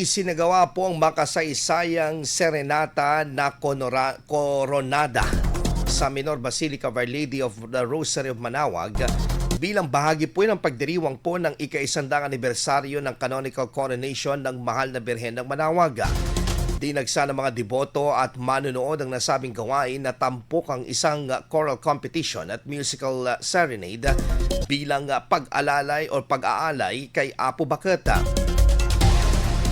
Isinagawa po ang makasaysayang serenata na koronada sa Minor Basilica of Our Lady of the Rosary of Manaoag bilang bahagi po ng pagdiriwang po ng ika-100 anibersaryo ng canonical coronation ng Mahal na Birhen ng Manaoag. Dinagsa ng mga deboto at manunood ang nasabing gawain na tampok ang isang choral competition at musical serenade bilang pag-alalay o pag-aalay kay Apo Baketa.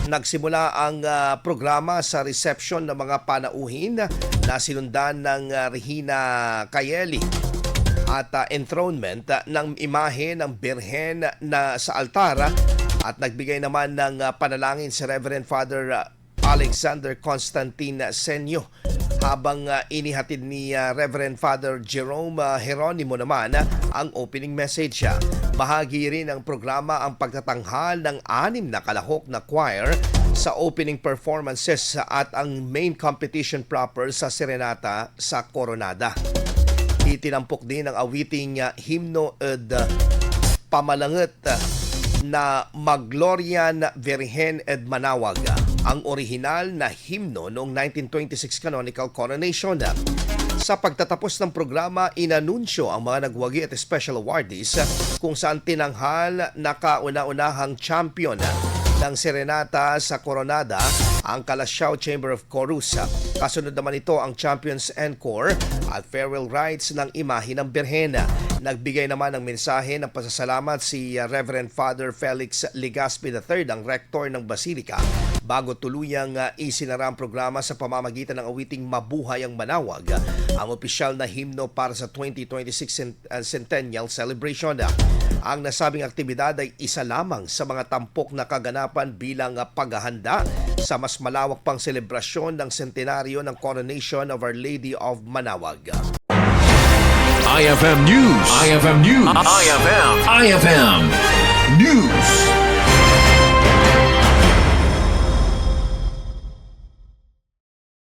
Nagsimula ang programa sa reception ng mga panauhin na sinundan ng Regina Cayeli at enthronement ng imahe ng Birhen na sa altar at nagbigay naman ng panalangin si Reverend Father Alexander Constantine Senyo habang inihatid ni Reverend Father Jerome Geronimo naman ang opening message. Bahagi rin ng programa ang pagtatanghal ng 6 na kalahok na choir sa opening performances at ang main competition proper sa serenata sa Coronada. Itinampok din ang awiting himno ed pamalanget na Maglorian Virgen ed Manaoag, ang orihinal na himno noong 1926 canonical coronation. Sa pagtatapos ng programa, inanunsyo ang mga nagwagi at special awardees kung saan tinanghal na kauna-unahang champion ng serenata sa Coronada ang Calasiao Chamber of Chorus. Kasunod naman ito ang Champions Encore at farewell rites ng imahe ng Birhen. Nagbigay naman ng mensahe ng pasasalamat si Reverend Father Felix Legaspi III, ang rector ng Basilica, bago tuluyang isinara ang programa sa pamamagitan ng awiting Mabuhay ang Manaoag, ang opisyal na himno para sa 2026 Centennial Celebration. Ang nasabing aktibidad ay isa lamang sa mga tampok na kaganapan bilang paghahanda sa mas malawak pang selebrasyon ng sentenaryo ng Coronation of Our Lady of Manaoag. IFM News. IFM News. IFM News.